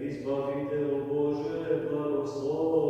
Избавителю Боже, благослови.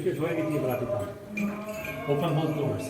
Take your joy di malapit lang. Open both doors.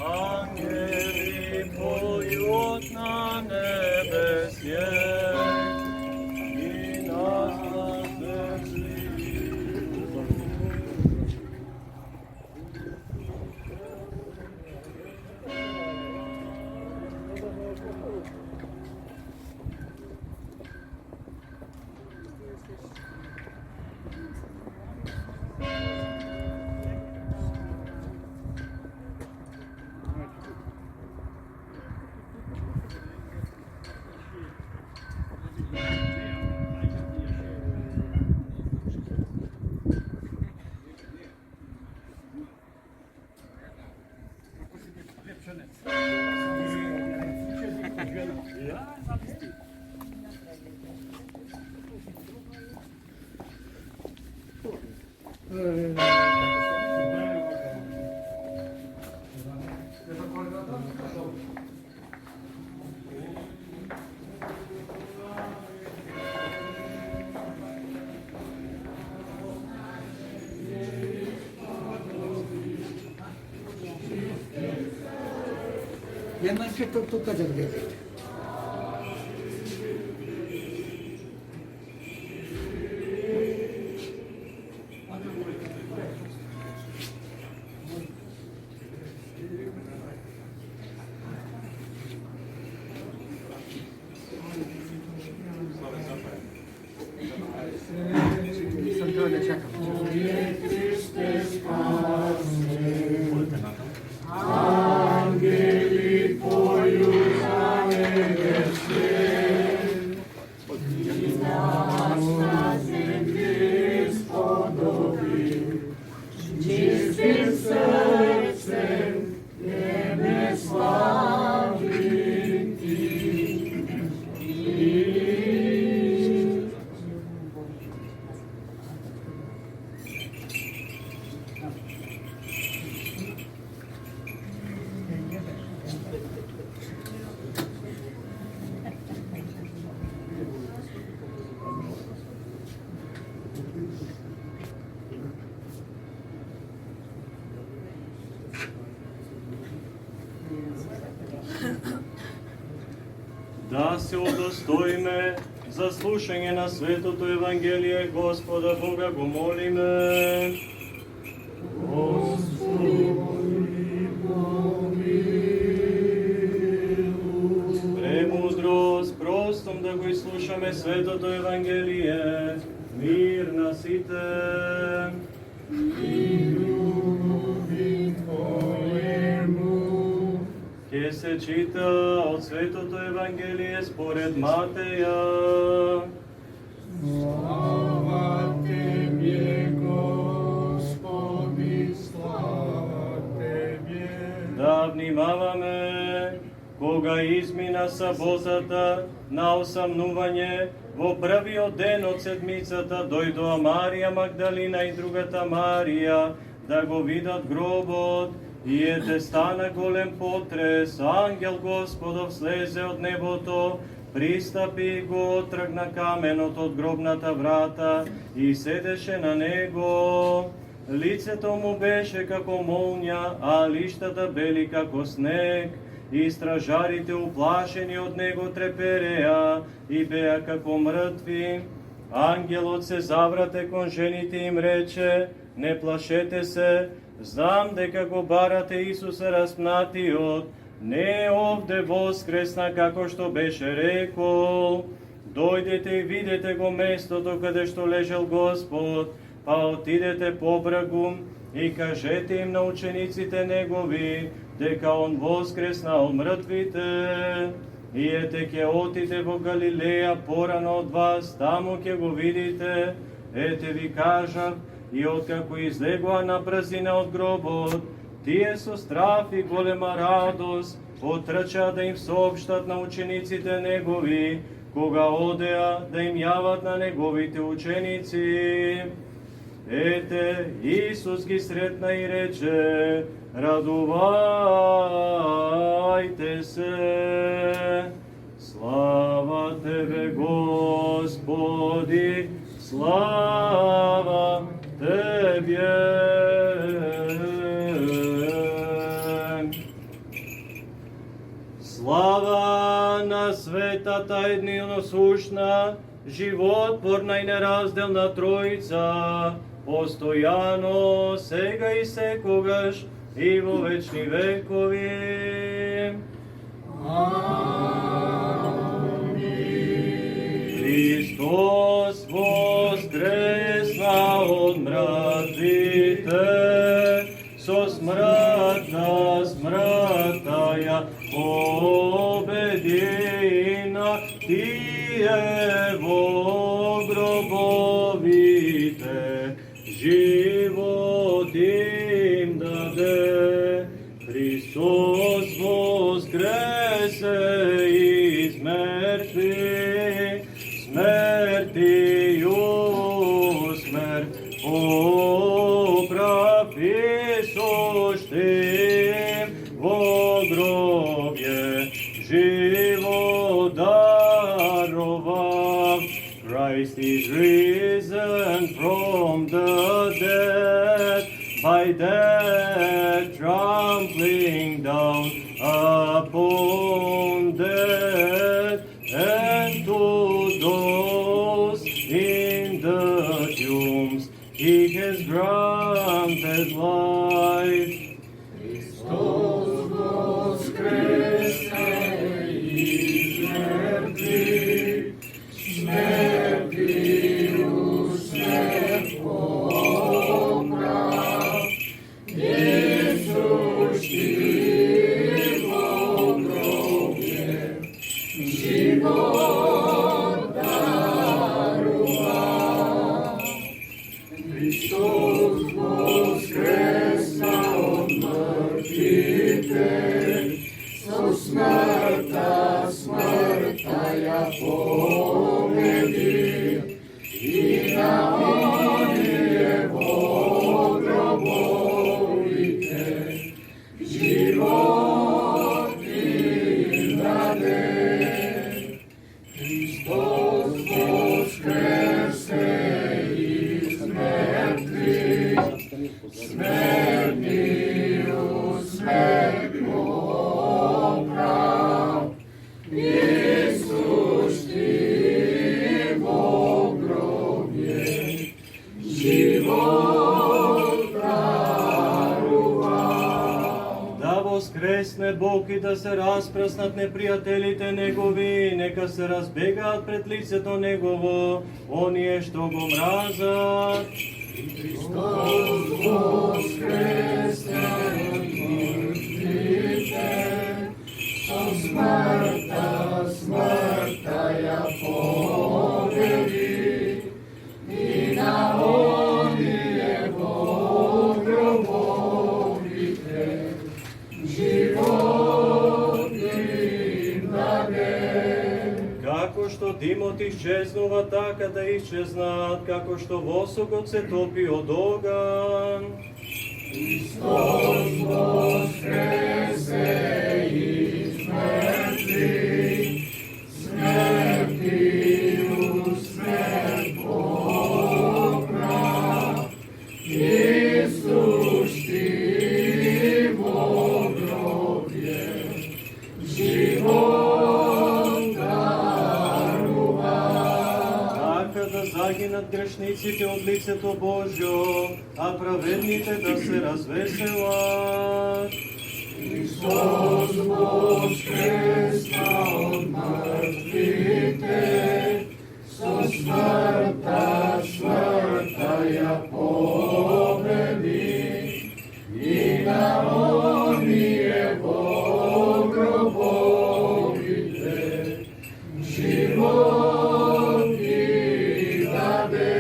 Ангели поют на небесе, и нас на землі. 옛날에 똑똑하죠, 그게. 선표를 시작합니다. Ангели поют на небесе, и нас на землі сподобив, чистим серцем небе славить Ти. Да се удостоиме за слушање на Светото Евангелие Господа Бога го молиме. Премудрост, простом да го изслушаме Светото Евангелие, мир на сите. Ке се чита од Светото Евангелие според Матеја. Слава Тебе, Господи, слава Тебе. Да внимаваме, кога измина саботата на осамнување, во првиот ден од седмицата дојдоа Марија Магдалина и другата Марија да го видат гробот, и ете стана голем потрес, ангел Господов слезе од небото, пристапи и го отргна каменот од гробната врата и седеше на него. Лицето му беше како молња, а лиштата бели како снег. И стражарите уплашени од него трепереа и беа како мртви. Ангелот се заврате кон жените и им рече: не плашете се, знам дека го барате Исуса распнатиот, не е овде воскресна како што беше рекол. Дојдете и видете го местото каде што лежал Господ, па отидете по брагу и кажете им на учениците негови дека он воскресна од мртвите. И ете ќе отиде во Галилеја порано од вас, таму ќе го видите. Ете ви кажав, и откако излегоа на брзина од гробот, тие со страв и голема радост отрчаа да им соопштат на учениците негови, кога одеа да им јават на неговите ученици. Ете, Исус ги сретна и рече: радувајте се, слава Господи, слава Тебе. Слава на светата единосушна, животворна и неразделна Троица, постоянно, сега и секогаш, и во вечни векови. Христос воскресна от мртвите, со смртта смртта победи на тие во гробовите, живот им даде. Христос воскресе из мертви, смертью смерть поправи сущим во гробе, живот даровав. Christ is risen from the dead, by death trampling down upon death, and to those in the tombs he has granted life. Христос воскресе из мертвых, смертью смерть поправ, несущий во гробе, живот даровав. Христос воскресна от мертвите, со смъртта смъртта победи, и на оние во гробовите живот им даде. Христос воскресе из мертвых, смертью смерть поправ, несущий во гробе, живот даровав. Да воскресне Бог и да се разпраснат непријателите Негови, нека се разбегаат пред лицето Негово, оние што го мразат. Христос воскресна от мертвите, со смъртта смъртта победи, и на оние во гробовите живот им даде. Како што димот исчезнува, така да исчезнат, како што восокот се топи од оган. Христос воскресе из мертвых, смертью смерть поправ, несущий во гробе, живот даровав. Така да загинат грешниците од лицето Божјо, а праведните да се развеселат. Христос воскресна от мертвите, со смъртта смъртта победи, и на оние во гробовите живот им даде.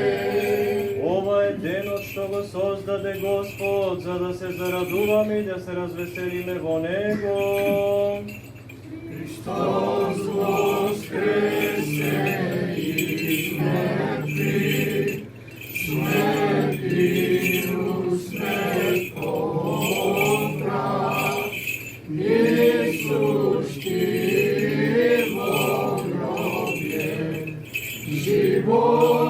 Ова е денот што го создаде Господ, за да се зарадуваме и да се развеселиме во Него. Христос воскресе из мертвых, смертью смерть поправ, несущий во гробе живот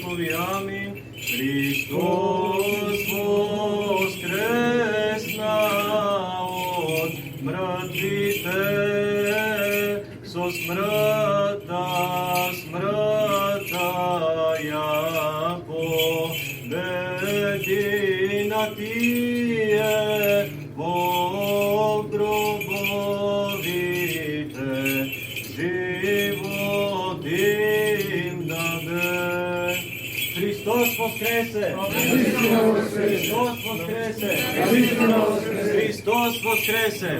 векови. Аминь. Христос воскресна от мертвите, со смртта ја победи на тие во гробовите, живот им даде. Христос воскресе! Христос воскресе! Христос воскресе!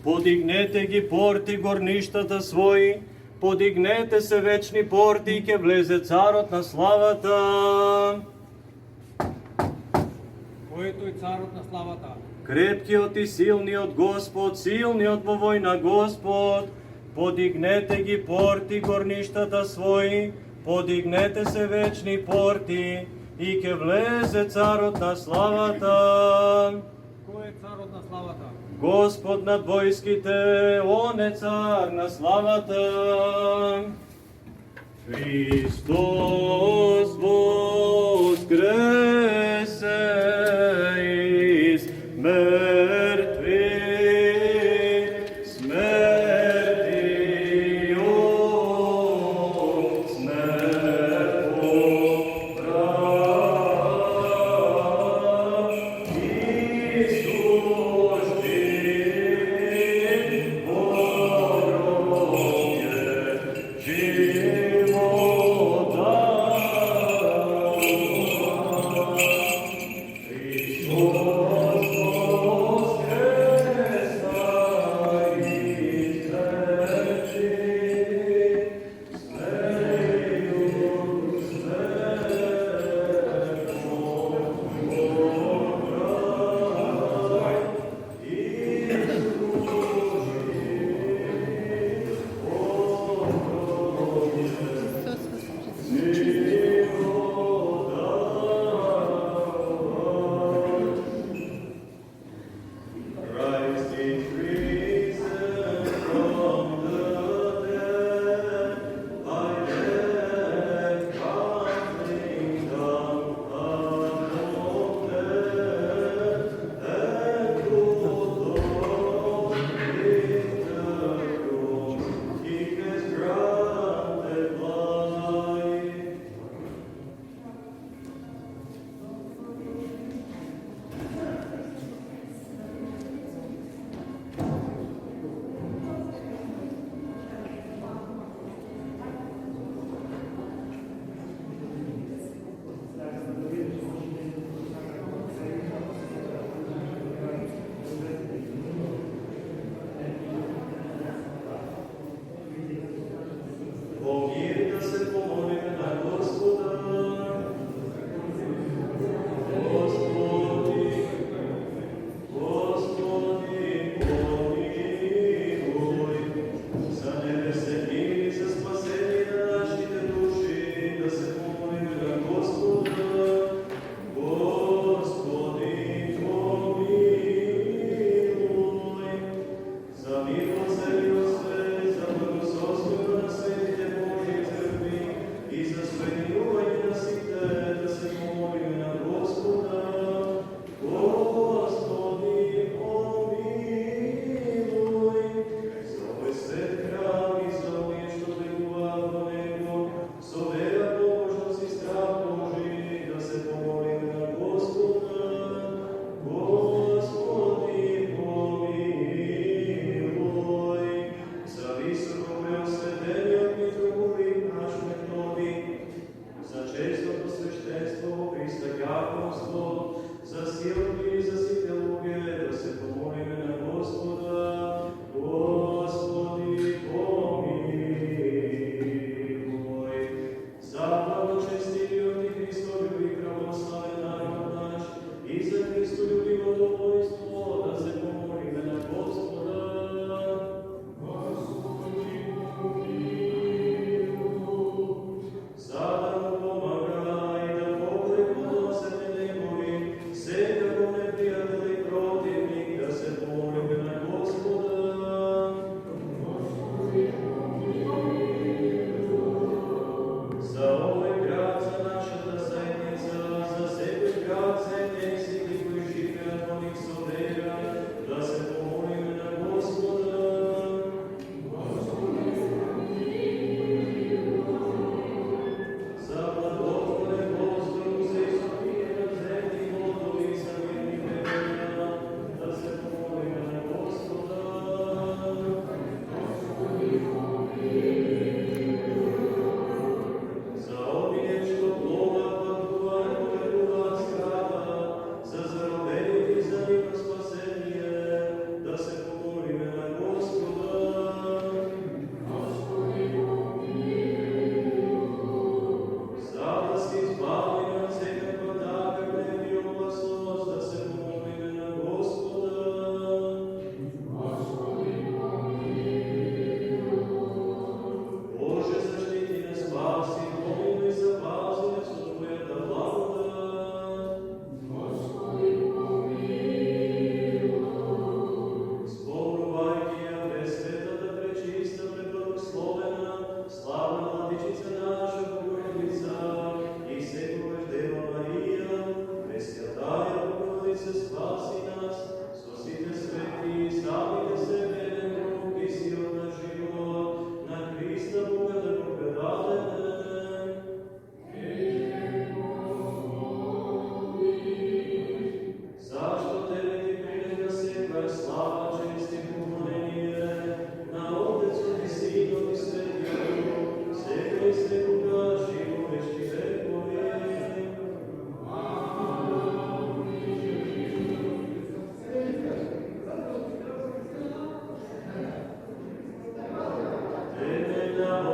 Подигнете ги порти горништата свои, подигнете се вечни порти и ке влезе царот на славата. Кој е тој царот на славата? Крепкиот и силниот Господ, силниот во војна Господ, подигнете ги порти горништата свои, подигнете се вечни порти и ке влезе царот на славата. Кој е царот на славата? Господ над војските, он е цар на славата. Христос воскресе из мертви, смерти от смерть поправ. Иисус жив во гробе, живот дал.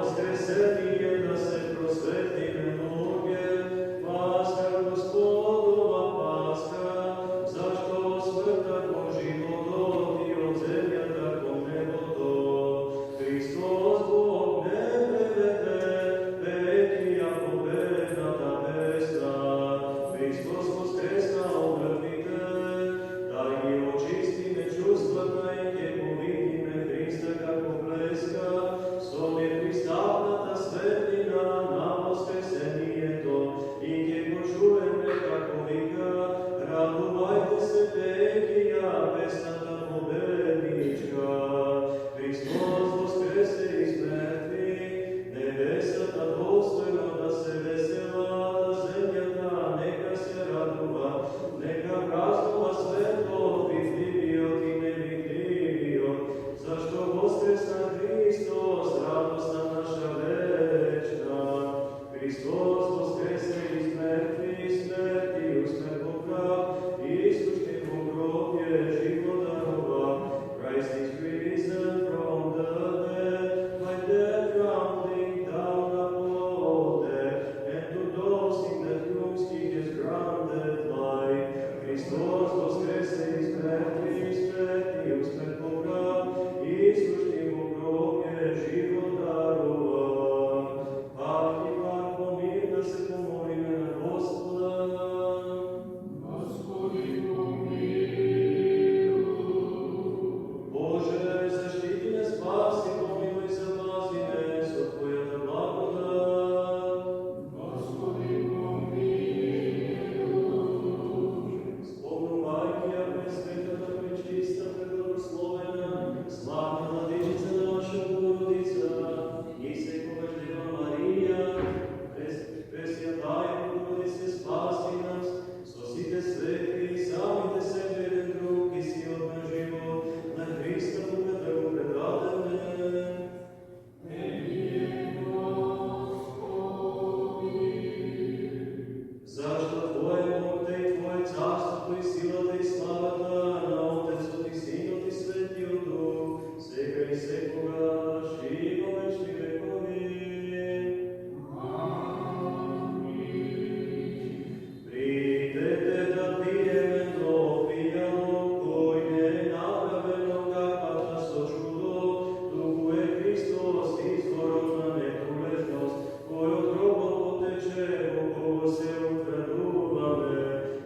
воскресение да се просвети немногие, Пасха Господова Пасха, защо смъртта по животот и от земята по небото. Христос Бог не преведе, пекия победната песна. Христос воскресна от мъртвите, да ги очистиме чувствата и ќе го видиме Христа како блеска, со непристапната светлина на воскресението и ќе го чуеме како вика: радувајте се, пекија, песната победничка. Христос воскресе из мертви, небесата достојно да се веселат, земјата нека се радува, нека празнува светот, видливиот и невидливиот, зашто воскресна Христос, радостна наша вечна. Христос воскресе из мертви, смерти усмер поправ, Исушни во гробје живот дарува. Christ is risen from the dead, by death trampling down upon death, and to those in the tombs he has granted life. Христос воскресе из мертви, смерти усмер поправ, Исушни во гробје живот дарува. Пак и пак помир да се помолиме на Господа. Боже, защити ме, спаси, помилуй, запази ме со Твојата благодат. Спомнувајќи ја пресветата, пречиста, преблагословена, славна владичица наша Богородица, и секогаш Дева Марија, Пресвятаја Богородице, спаси нас, со сите свети и самите себе еден друг и силот на живот, на Христа Бога да го предадеме. Зашто Твој моќта и Твој царството и силата и славата на Отецот и Синот и Светиот Дух, сега и секогаш и во вечни векови. Придете да пиеме то пијано, кој не е направено капата со чудо, туку е Христос, изворот на нетрулежност, кој од гробот потече, во кого се утрадуваме.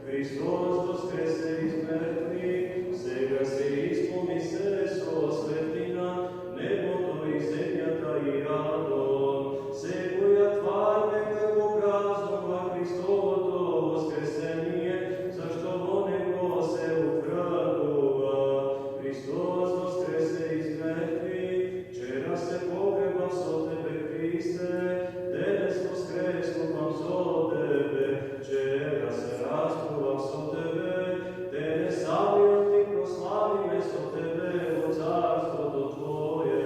Христос воскресе из мертви, сега се исполни се со светлина, небото и земјата и радот. Секоја твар нека го празнува Христовото воскресение, зашто во него се утрадува. Христос воскресе из мертви, вчера се погребав со Тебе, Христе, денес воскреснувам со Тебе, вчера се распнував со Тебе, денес самиот Ти прославиме со Тебе во царството Твое.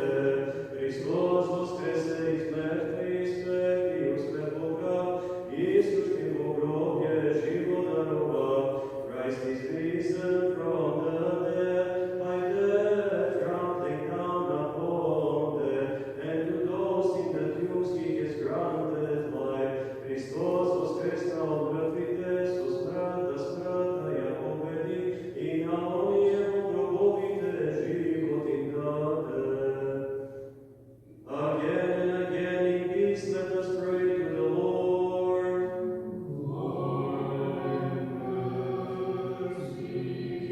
Христос воскресе из мертви, смерти успер поправ, Исушни во гробје живот дарува. Christ is risen from the dead, by death trampling down upon death, and to those in the tombs he has granted life. Христос воскресна од мртвите, со смрт да смртта ја победи, и на оние во гробовите живот им даде. Again and again in peace let us pray to the Lord.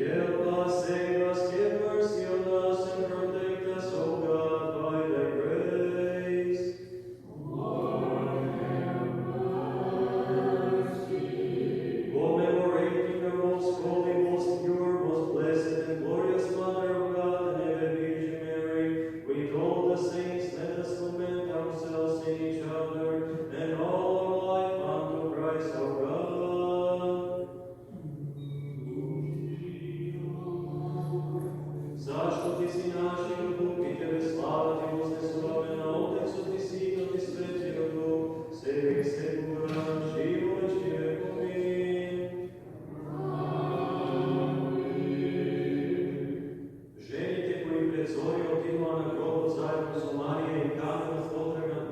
Help us, save us, give mercy on us, and protect us, O God, by Thy grace. Commemorating the most holy, most pure, most blessed, and glorious Mother of God, and ever Virgin Mary, with all the saints, let us commend ourselves in each other, and all our life unto Christ our God. Зашто Ти си нашиот Бог и Тебе слава Ти вознесуваме на Отецот и Синот и Светиот Дух, сега и секогаш и во вечни векови. Жените кои пред зориот идоа на гробот заедно со Марија и канат потрагат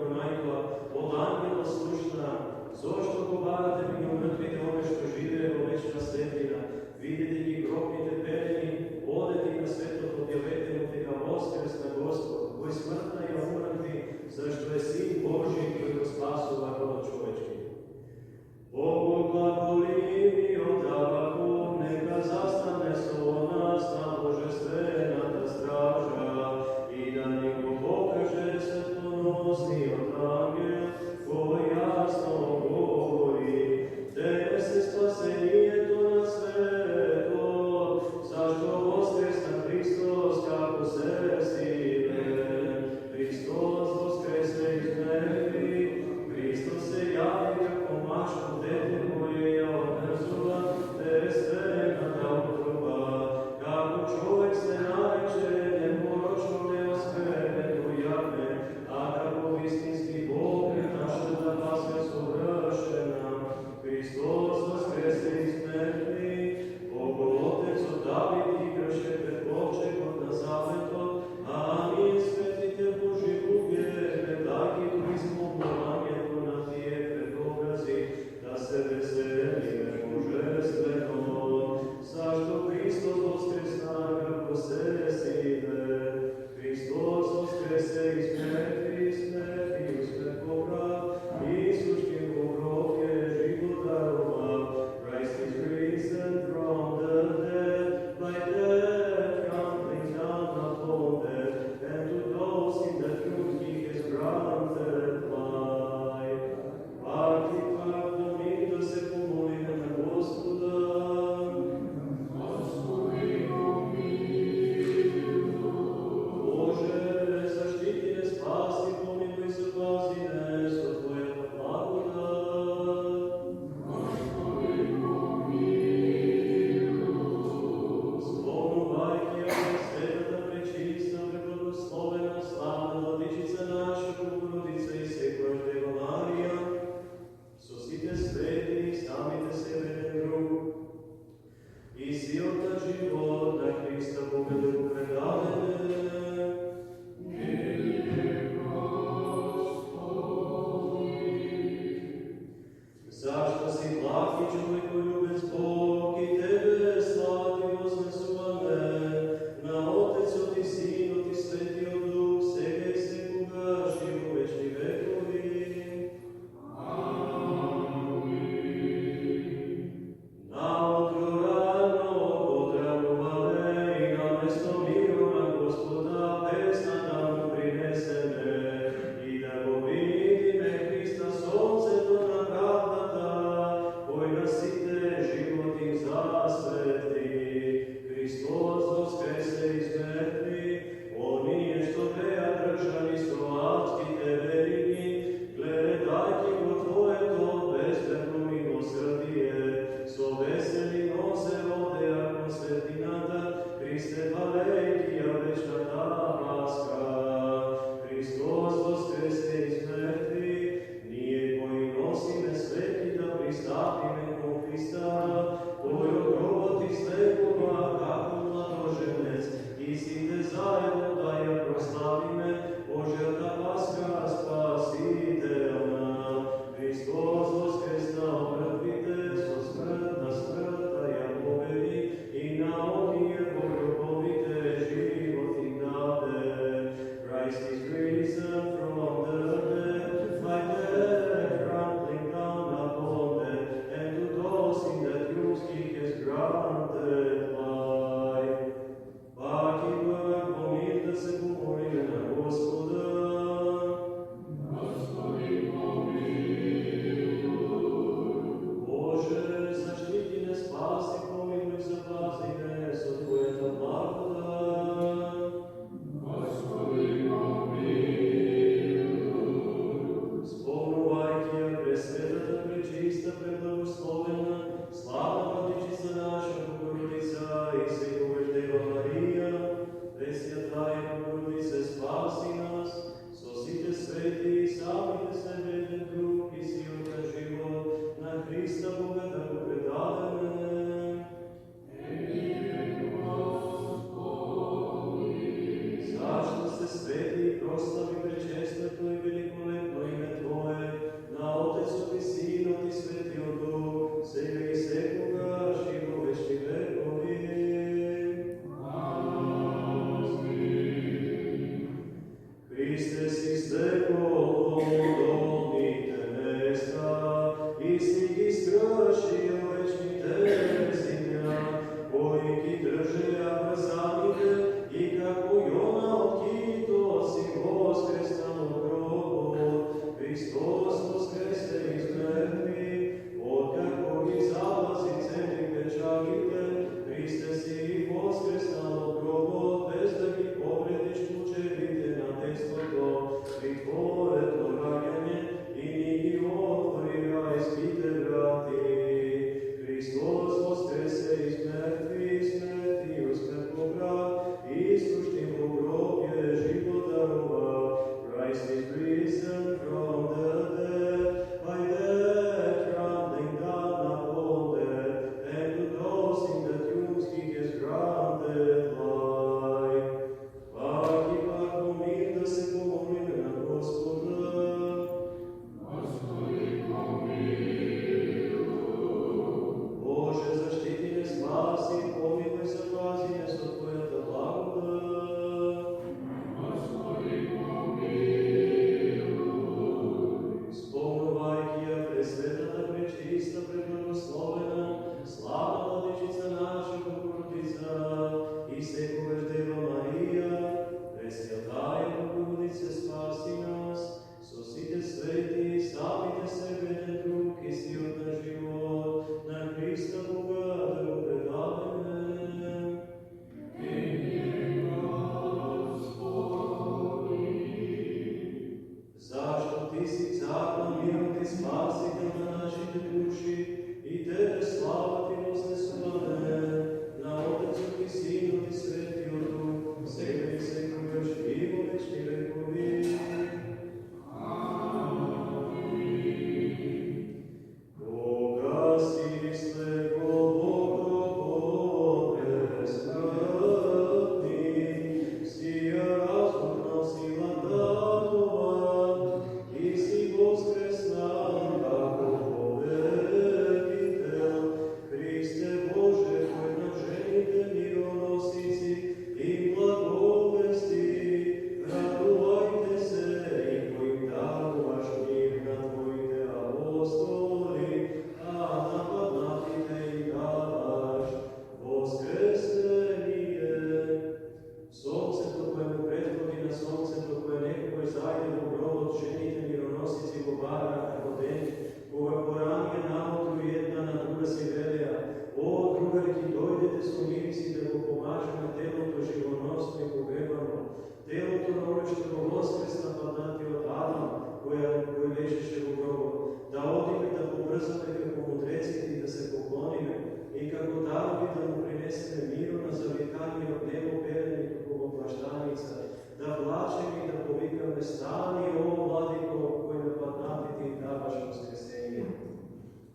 prestani, o Vladiko, koji naplatati ti davaš voskresenje.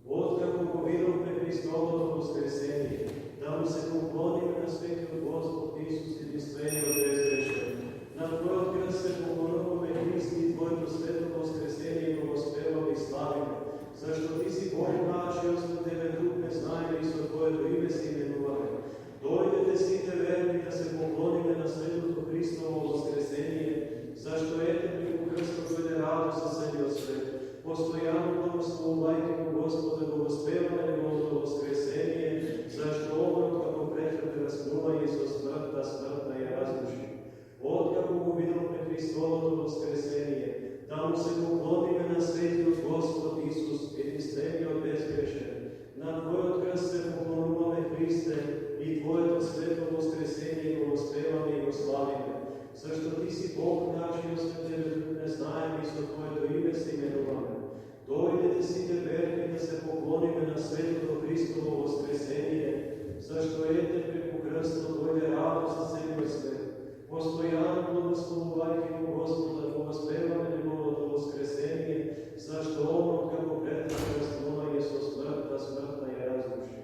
Otkako go vidom pre Hristovo voskresenje, da mu se poklonime na sveti Gospod Isus jedinstveni od bezgrešen. Na tvoj otkaz se poklonome Hristi i tvojto sveto voskresenje i bogospevamo i slavimo. Zašto ti si Bog naš i osno tebe drug ne znaju i so tvoje ime si imenuvane. Dojdete svi te verni da se poklonime na sveto Hristovo voskresenje, zašto ete preko krsta dojde radost za sebi od sveta. Postojano blagoslovu majke Gospoda bogospevamo njegovo voskresenje, zašto obrok kako pretrpe raspluvanje so smrtna je razruši. Otkako go vidom pre Hristovo voskresenje, da mu se poklonime na sveti od Gospod Isus, jedinstveni od bezgrešen. Na tvoj otkaz se poklonuvame Hriste i tvoje to sveto voskresenje bogospevamo i slavimo. Zašto ti si Bog naš i osme tebe ne znajem i so tvoje to ime se imenuvame. Dojdete si te verni da se poklonime na sveto Hristovo voskresenje, zašto ete preko krsta dojde radost za sebi svet. Postojano blagoslovu majke Gospoda bogospevamo njegovo voskresenje, zašto ono kako pretrpe raspluvanje so smrtna je razruši.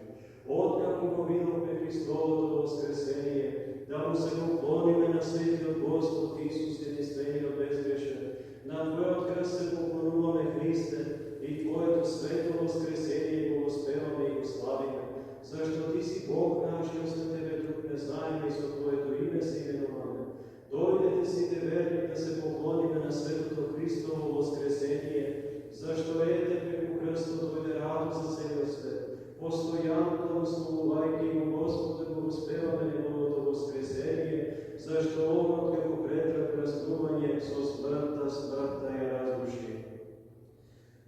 Otkako go vidom pre Hristovo voskresenje, da mu se poklonime na sveti od Gospod Isus jedinstveni od bezgrešen. Na tvoj otkaz se poklonuvame Hriste i tvoje to sveto voskresenje bogospevamo i slavimo. Zašto ti si Bog naš i osme tebe drug ne znajemo i so tvoje to ime se imenuvane. Dojdete si te verni da se poklonime na sveto Hristovo voskresenje, zašto ete preko krsta dojde radost za sebi od sveta. Postojano blagoslovu majke i Gospoda bogospevamo njegovo to voskresenje, zašto ono kako pretrpe raspluvanje so smrtna je razruši.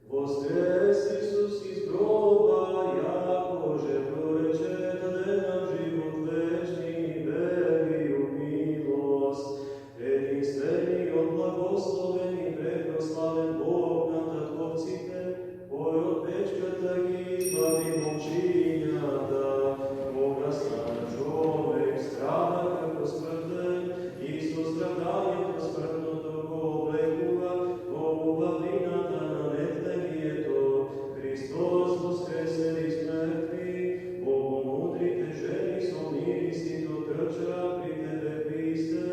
Voskres Isus iz groba, jako žetvo reče, dade nam život večni, veri u milost. Jedinstveni od blagosloveni, preproslaven Bog na tatkovcite, poj od pečkata gizbavi momčinjata, Boga stana čovek, strada kako smrten, Isus stradanje po smrtno togo oblekuva, Bogu vladinata na netleni je to, Hristos voskreser iz mrtvi, Bogu mudrite ženi somiri si do trča pri tebe Hriste,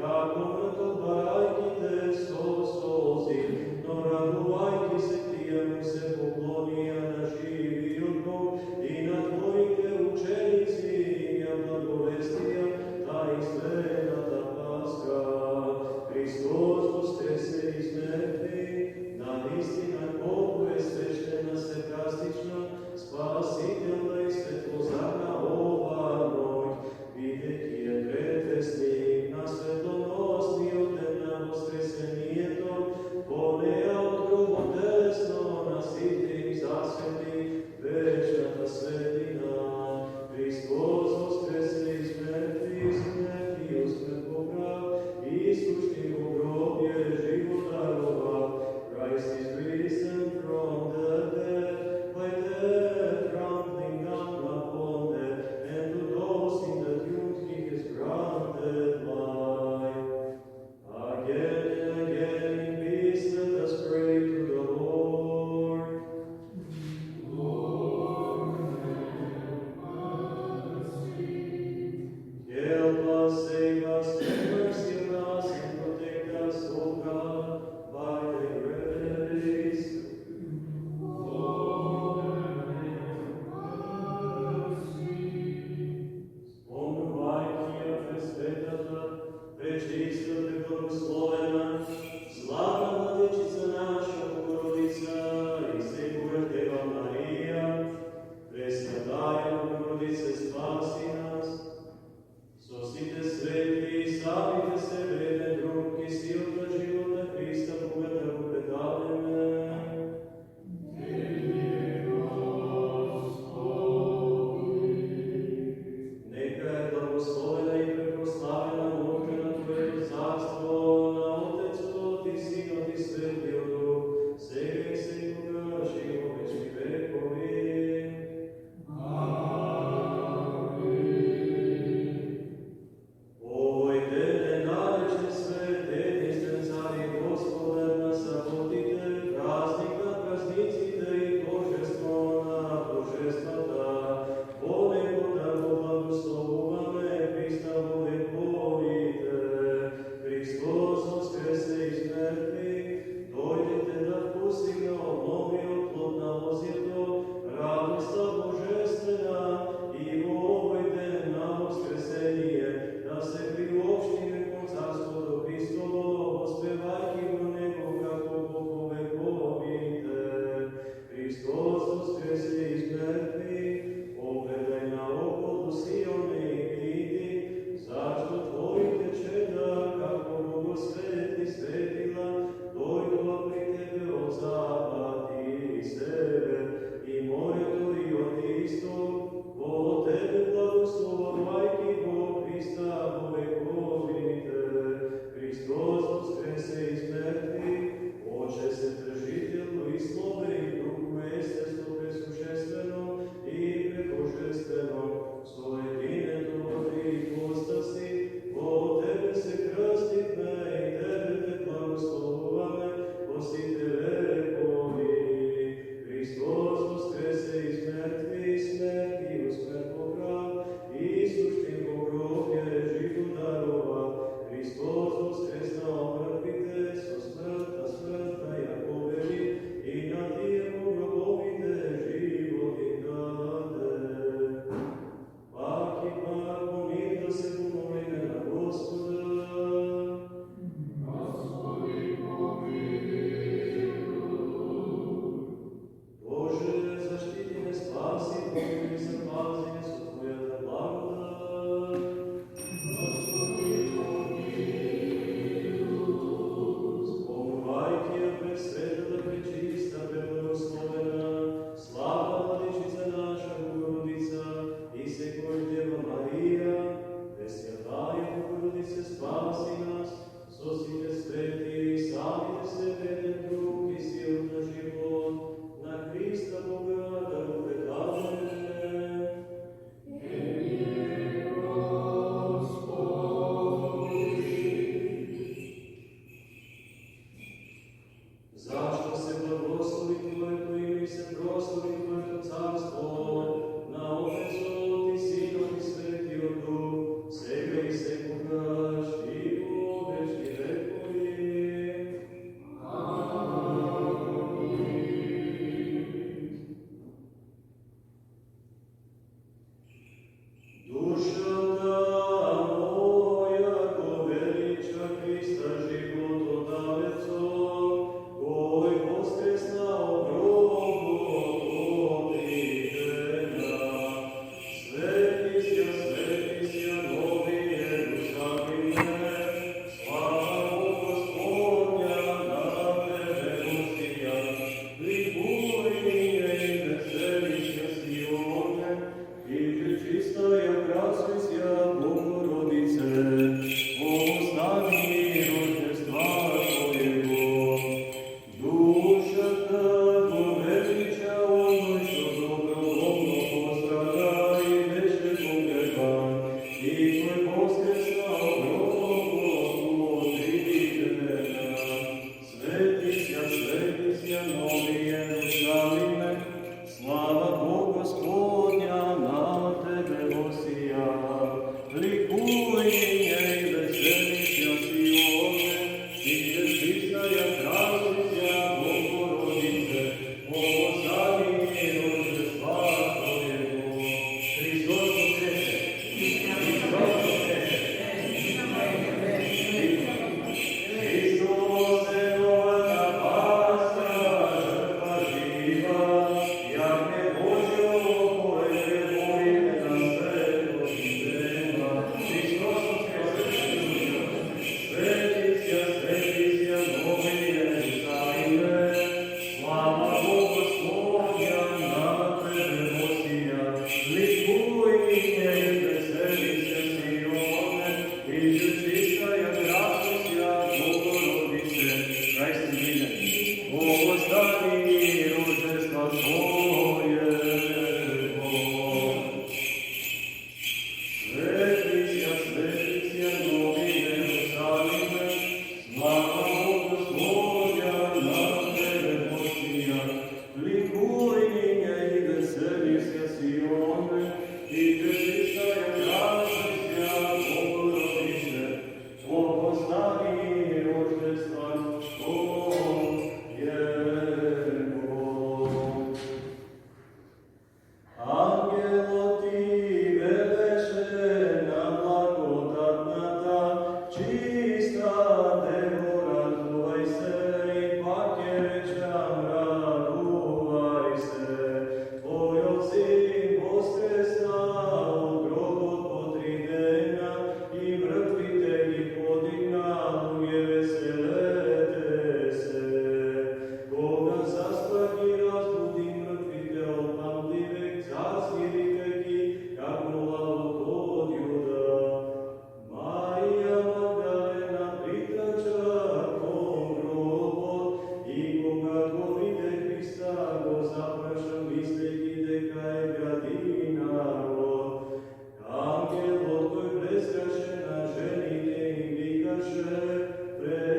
kako mrtvo barajkite sozi, no raduvajki se tijemu se poklonija na živi od Bog i na tvojite učenici ja blagovestija, ta izmenata paska. Hristos voskreser iz mrtvi, na istina Bogu je sveštena se kastična, spasitelna i svetlozarna ova noć, vidjeti je pretresnik na svetonosni od temna voskresenije to, poneja od grobo telesno na sitih zasveti, večnata svetina. Hristos voskreser iz mrtvi, smrti usmrt poprav, iskušni u grobje život darova. Christ is risen from the dead, by death trampling down upon death, and to those in the tomb he has granted life. Again and again in peace let us pray to the Lord. Lord, have mercy. Help us, save us, have mercy on us, and protect us, O God, by thy grace. Lord, have mercy. Spomenu majke presvetata, prečista te blagoslovena, slava Vladičica naša Bogorodica i Sigurna Deva Marija, presvetaja Bogorodice, spasi nas. Sosite sveti i savite sebe jedan drug, ki si od života Hrista Boga tako predavljene. Neka je blagoslovena i preproslavljena Boga na tvoje carstvo, na Otecu, ti Sinu, ti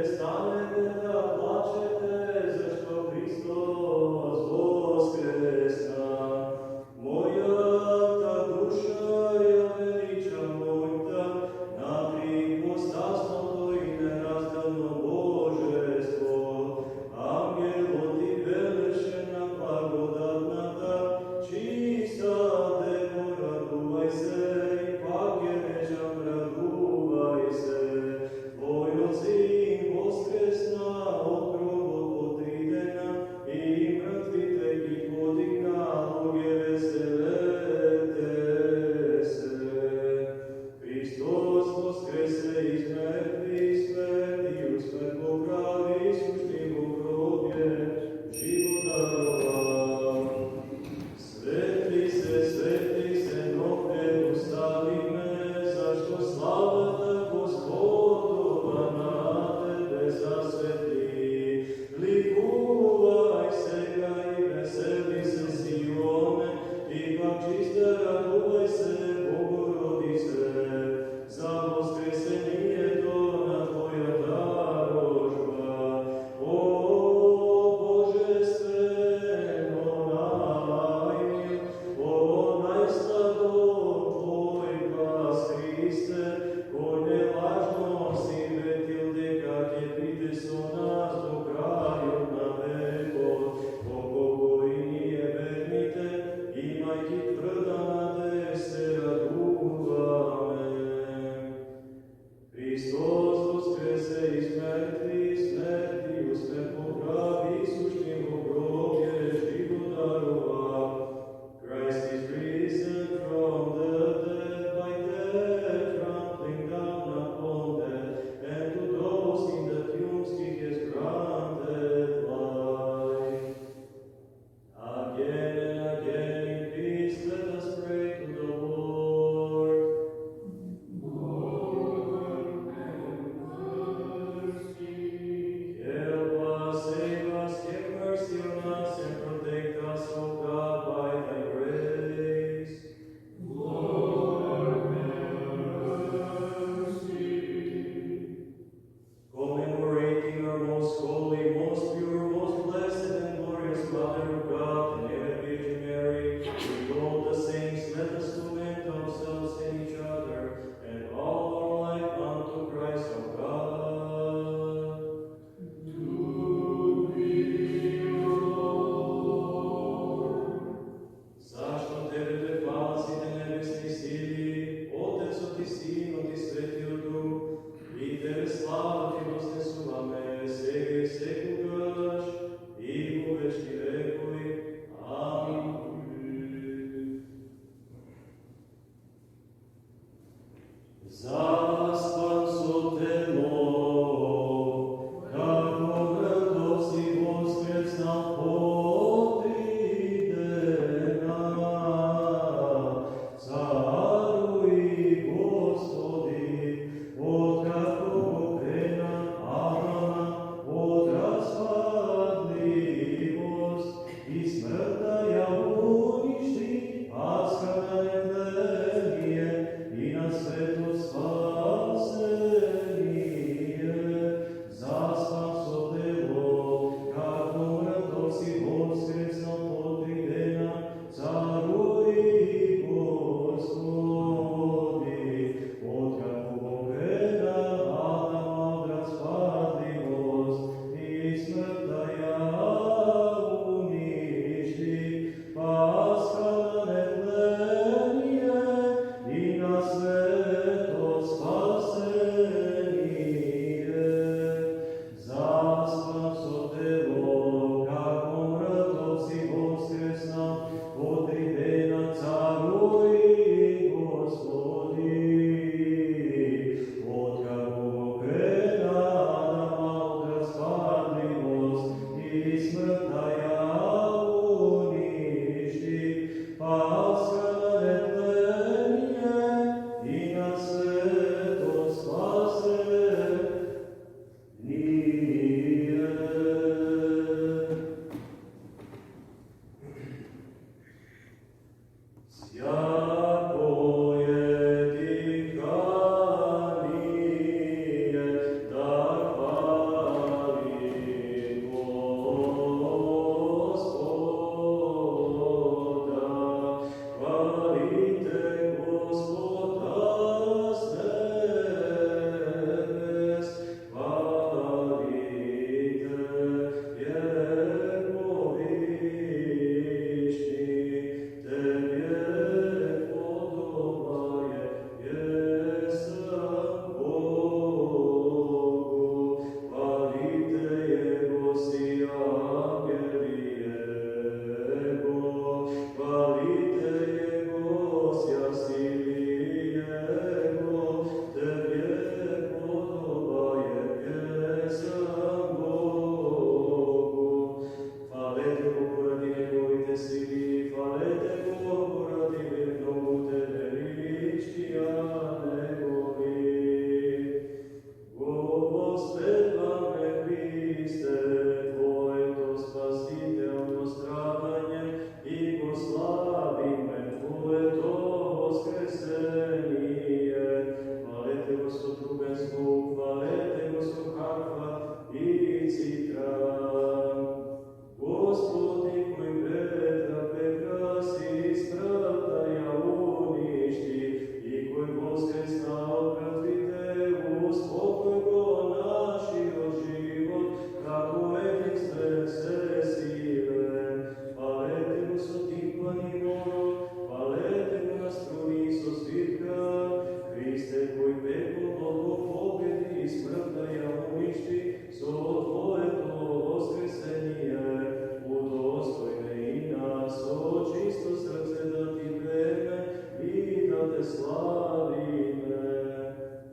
станете да плачете, защо Христос воскресна. Моята душа я велича моята, на трипостасното и неразделно Божество. Ангелот и величена благодатната, чиста Дево, радувай се, и пак я речам, радувай се. Твојот Син воскресна од гробот по 3 дена, и мртвите ги подигна, луѓе веселете се. Христос воскресе из мертви, смрти усмрт поправи, сушни во гробје, живот дарова. Светли се, ног не оставиме, зашто славата Господова на тебе засветли. Ликувај сега и весели се, Сионе, и пак чиста радувај се, Богородице, за воскресението на Твојата рожба. О, Божествено најмил, о најсладок Твој глас, Христе, кој нелажно си ветил дека ќе биде со нас до крајот на векот, о кого и ние верните, имајќи тврда надеж се радуваме. Христос воскресе из мертви, смрти усмрт поправи, сушни во гробје, живот дарова. Christ is risen from the dead, by death trampling down upon death, and to those in the tombs he has granted life. Again and again in peace let us pray to the Lord. Help us, save us, have mercy on us, and protect us, O God, by thy grace. Commemorating our most holy, most pure, most blessed, and glorious Mother of God, and ever Virgin Mary, with all the saints, let us commend ourselves and each other, and all our life unto Christ our God. Zašto Tebe te pazite nebesni sili, Otec od i Sin od i Svetio Duh, i Tebe slava Ti вознесуваме сега и секогаш и во вечни векови. Амин. Заспан со тело, како мртов си воскреснал по 3 дена. Царуј Господи, од како го крена Адама, од Святиці храм. Господи, кой Петра прекраси, страдая уничти, и кой воскресал мертвите, успокой го нашего живот, како этих срце силе. Палете му со тимпани моро, палете му на струни со свитка, Христе, кой пекло Бого победи и смртта ја уничти, со Твоето воскресение, удостојме и нас, со чисто срце да Ти пеме и да Те славиме.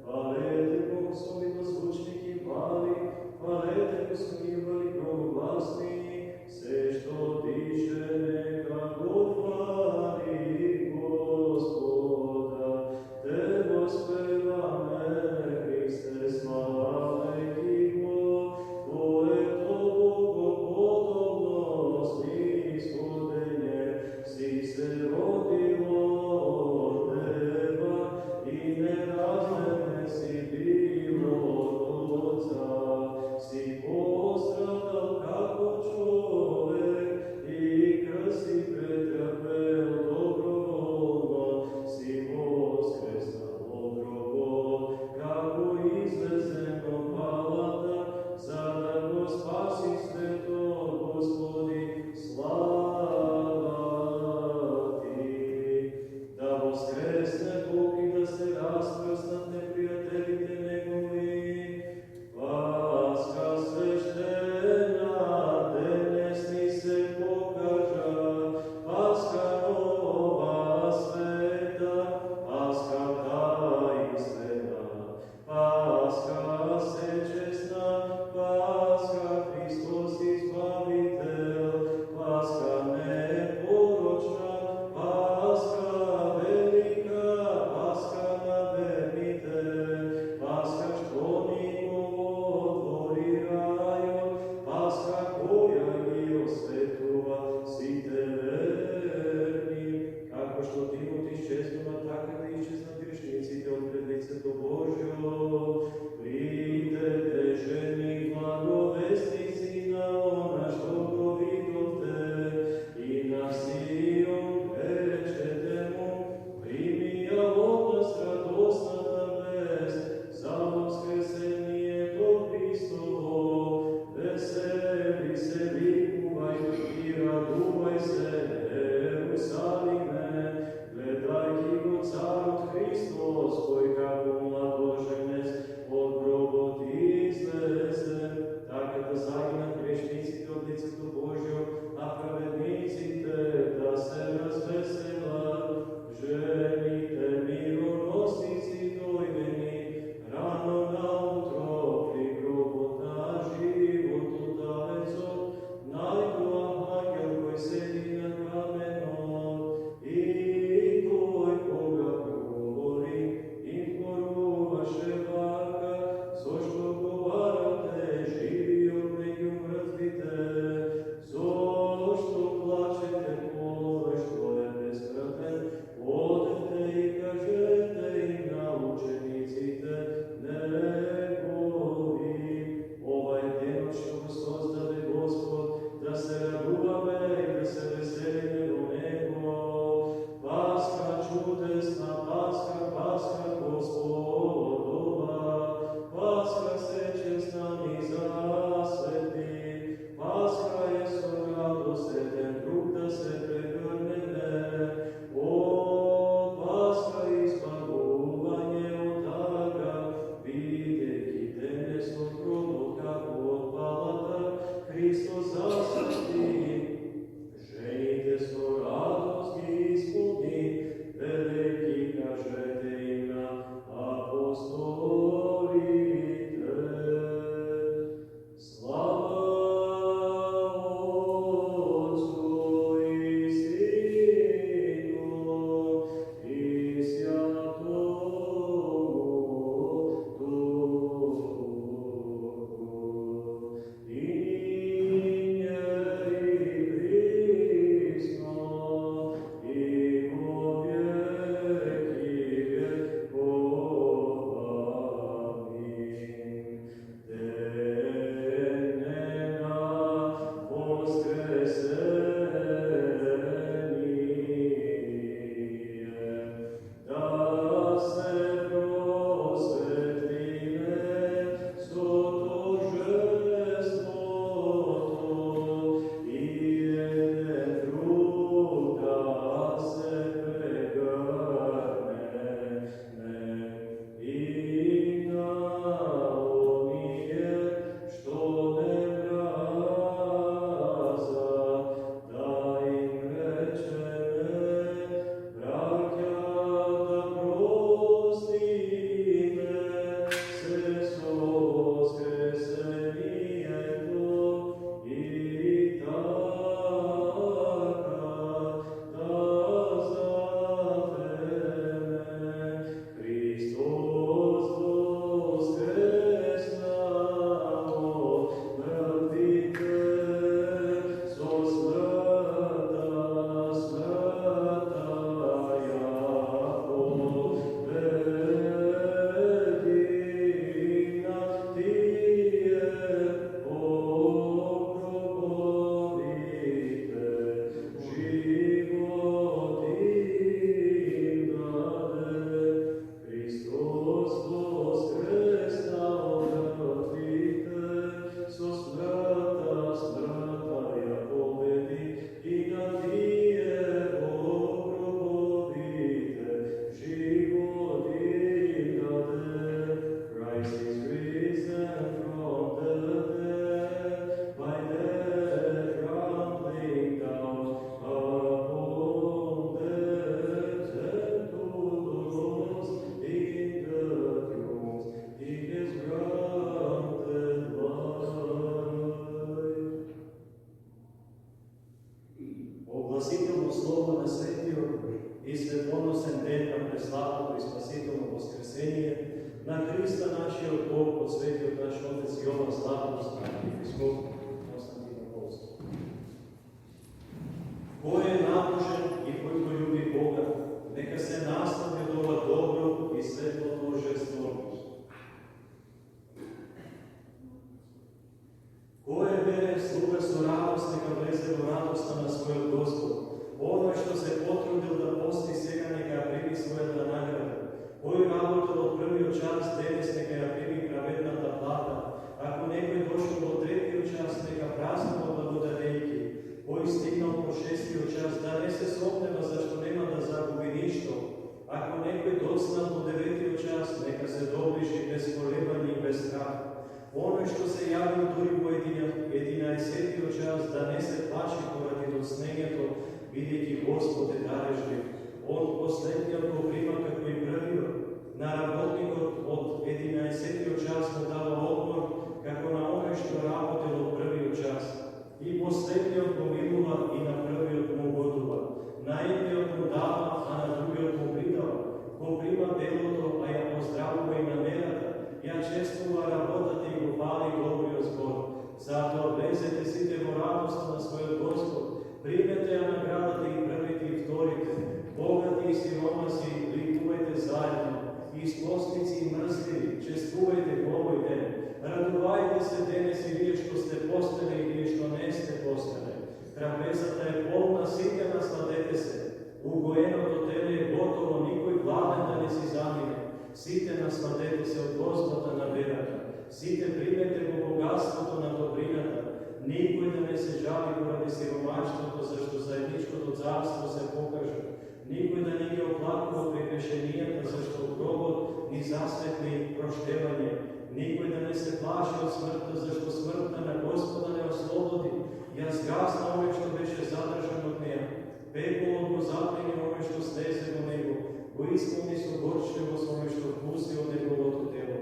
Хвалете Бог со милозвучники пали, хвалете Го со гимвали громогласни, се што дише нека го хвали Господа. Те воспеваме, Христе, славејќи Го, Твоето богоподобност и исходење, си се родило од Теба и неразделне си било од Отца, си пострадал како човек и Krista našeg Bog posvetio naš Otec Jovan Zlatost, arhipiskop Konstantinopolski. Ko je nabožen i koji ko ljubi Boga, neka se nastavi od ova dobro i svetlo množestvo. Ko je veren sluga su radost, neka vezemo radosna na svojom Gospodu. Ono što se potrudil da posti svega, neka primi svoje nagrade. Koji работал od prvio čas, denes neka ja primi pravedната plata. Ako nekoj došao do tretio čas, neka praznува благодарейки. Koji stignал po šestio čas, da ne se sopneva, zašto nema da zagubi ništo. Ako nekoj docnal do devetio čas, neka se dobliži bez kolebanja i bez straha. Ono što se javio duri po 11. čas, da ne se plaši pоради доцнењето, видејќи Господе дарежлив. Он последниот го прима како и првиот. На работникот од 11. час му дава одмор, како на оној што работел од првиот час. И последниот го милува и на првиот му годува. На едниот му дава, а на другиот му придава. Го прима делото, а ја поздравува и намерата. Ја чествува работата и го пали добриот збор. Затоа влезете сите во радоста на својот Господ. Примете ја наградата и првите и вторите. Богати и сиромаси, ликувајте заедно. И спостници и мрзливи, чествувајте го овој ден. Радувајте се денес и вие што сте постеле и вие што не сте постеле. Трапезата е полна, сите насладете се. Угоеното теле е готово, никој гладен да не си замине. Сите насладете се од Господа на верата. Сите примете во богатството на добрината. Никој да не се жали поради сиромаштвото, зашто заедничкото царство се покажа. Никој да не ги оплакува прегрешенијата, зашто гробот ни засветли проштевање. Никој да не се плаши од смртта, зашто смртта на Господа не ослободи. Ја згасна овој што беше задржан од неја. Пеполот го заплени овој што слезе во него. Го исполни со горчливост овој што вкуси од неговото тело.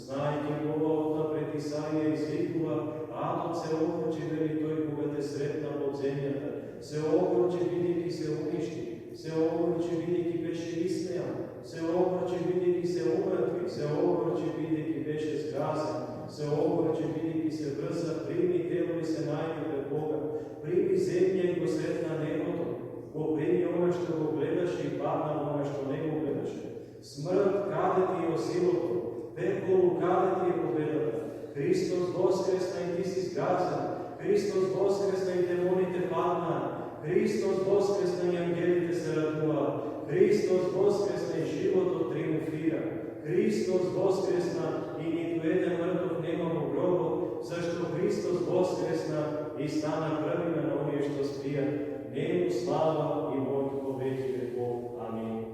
Знајќи ова отнапред Исаија извикува, адот се окручи, вели тој кога те сретна под земјата. Се окручи, бидејќи се уништи. Се окручи, бидејќи беше исмејан. Се окручи, бидејќи се умртви. Се окручи, бидејќи беше згазен. Се окручи, бидејќи се брза, прими тело и се најде пред Бога. Прими земја и го сретна небото. Го прими оној што го гледаше и падна оној што не го гледаше. Смрт, каде ти е осилото? Пеколу, каде ти е победата? Христос воскресна и ти си згазен. Христос воскресна и демоните падна. Христос воскресна и ангелите се радуваат. Христос воскресна и животот триумфира. Христос воскресна и ниту еден мртов нема во гробот, зашто Христос воскресна и стана првина на оние што спијат. Нему слава и моќ во веки веков. Амин.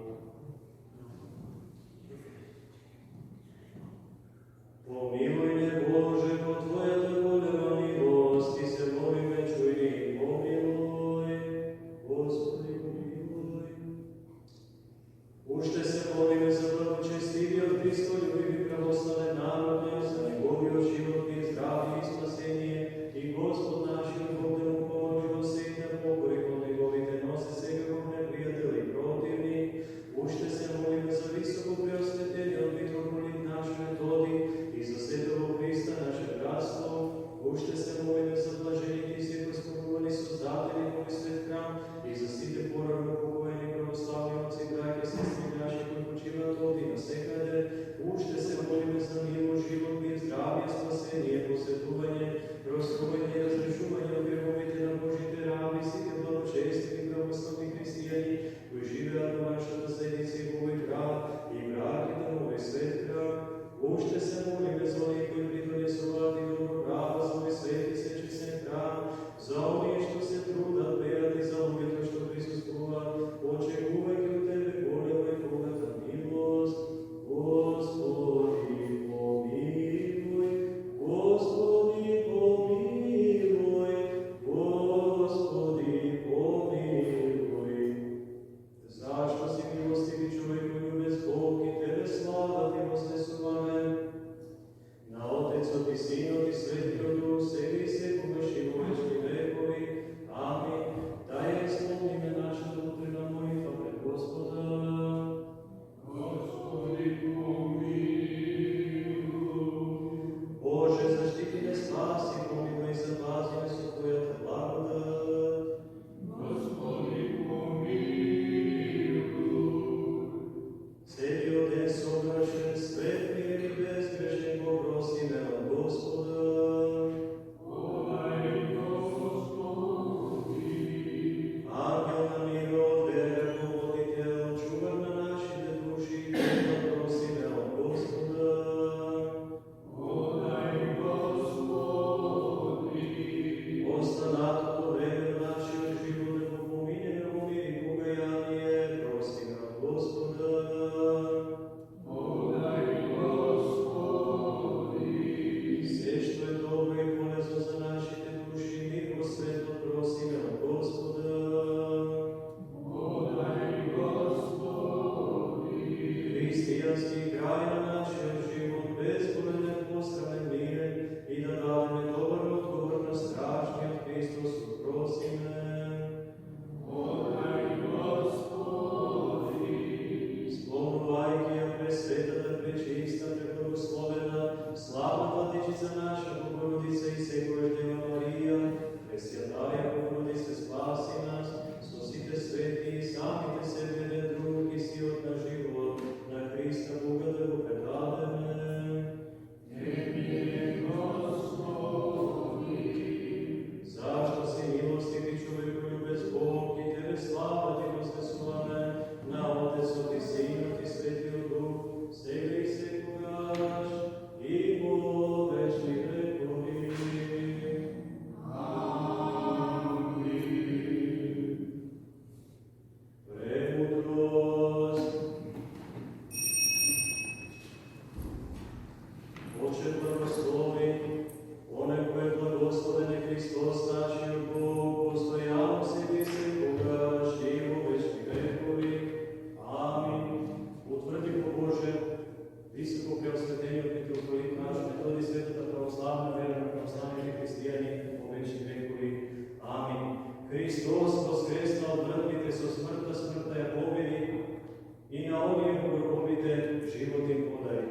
Помилуј не Боже по Твојата голема милост и се молиме, чуј ни и помилуј. Господи, помилуј. Уште се молиме за благочестивиот Христолюбиви православен народ, за неговиот живот и здравје и спасение, и Господ нашиот Бог да му поможи во сеќа покори кон неговите носи секако непријатели и противни. Уште се молиме за високо преосветениот митрополит наш Методи и за светово Христа наше братство. Уште се молиме за блажените и сите спомнувани создатели овој свет храм и за сите порано покоени православни отци, браќа, сестри наши кои почиваат овде и насекаде. Уште се молиме за мило, живот, мир, здравје, спасение, посетување, раскување и разрешување од гревовите на Божите раби, сите благочестиви православни христијани кои живеат во нашата заедница и во овој град и браќите на овој свет храм. Уште се молиме за оние кои придонесуваат и добро право за овој свет и сечесен храм, за оние што се трудат, верат и за луѓето што присуствуваат, очекувајќи од Тебе голема и богата милост. Господи, помилуј, Господи, помилуј, Господи, помилуј. Зашто си милостиви човек кој без Бог и Тебе слава ти вознесуваме. На Отецот и Синот и Светиот Дух, сега и секогаш и во вечни векови. Амин. Да ја исполниме нашата утрена молитва пред Господа. Господи, помилуј. спаси, помилуй, запази нас от Твоята благодат. Господи, помилуй. Целиот ден собрашен, светлият и безгрешен го просиме от Господа. Подай, Господи. Ангел на мирот, верен ръководител, чувар на нашите души, да просиме от Господа. Подай, Господи. Останатото време на нашия живот да го поминем в мир и покаяние, просиме от Господа. Подай, Господи. Все, що е добро и полезно за нашите души, мир во светло, просиме от Господа. Подай, Господи. Християнски край на нашия живот, безболеден, постранен, мирен и да дадеме добър отговор на страшният Христос, просиме. Подай, Господи. Спомнувайки я пресветата, пречиста, преблагословена, славна Владичица наша, Богородица и секоја Дева Марија, Пресвятая Богородице, спаси нас, со сите свети и самите себе еден друг и силот на живот, на Христа Бога да го предадеме. Емиле, Господи. Зашто си милостив и човеколюбец Бог и Тебе слава Ти вознесуваме на Отецот и Синот и Светиот Дух, сега и секогаш и во вечни векови. Премудрост. Отче благослови, оне кој благословен е Христос нашиот Бог, постојано сега и секогаш и во вечни векови. Амин. Утврди по Боже, високо преосветениот митрополит наш, Методи, Светата православна вера на православните християни во вечни векови. Амин. Христос воскреснал од мртвите, со смртта смртта ја победи и на оние во гробовите живот им подари.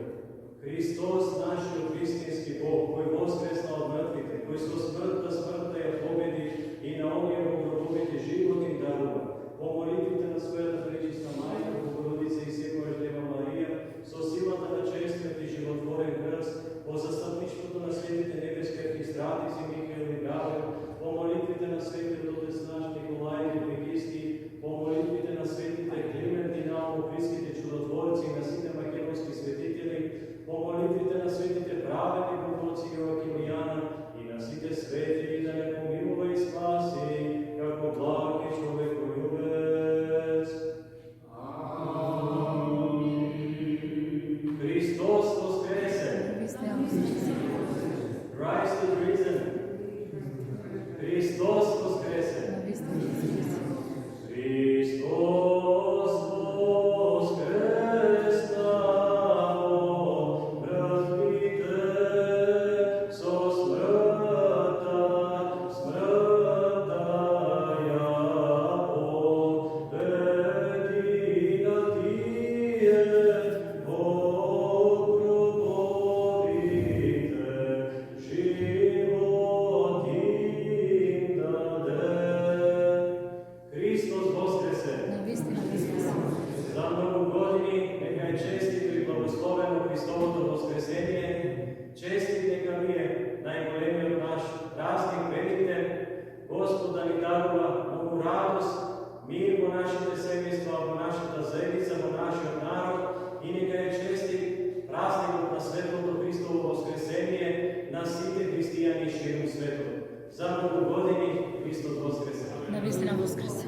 Христос, нашиот вистински Бог, кој воскреснал од мртвите, кој со смртта смртта ја победи и на оние во гробовите живот им дарува. По молитвите на својата пречиста Мајка, Богородица и секоја Дева Марија, со силата на честниот и животворен крст, по застапничеството на светите небески архистратици Михаил и Гаврил, по молитвите на светиот Отец наш Николај Киргизски, по молитвите на светите Климент и Наум, блиските чудотворци и на сите македонски светители, по молитвите на светите праведни пророци Јоаким и Јана и на сите свети да не помилува и спаси, како благ и човеколюбец. Амин. Христос воскресе! Christ is risen! Христос воскресе! Христос воскреснал, разбите со смртта, смртта ја победи на тие во гробовите, живот им даде. Христос воскресе! За многу години нека е честито и благословено Христовото воскресение, честит нека ми е најголемиот наш празник велите, Господ да ни дарува многу радост, мир во нашите семејства, во нашата заедница, во нашиот народ и нека е честит празникот на светлото Христово воскресение на сите христијани ширум светот. За многу години Христос воскресе! Навистина воскресе.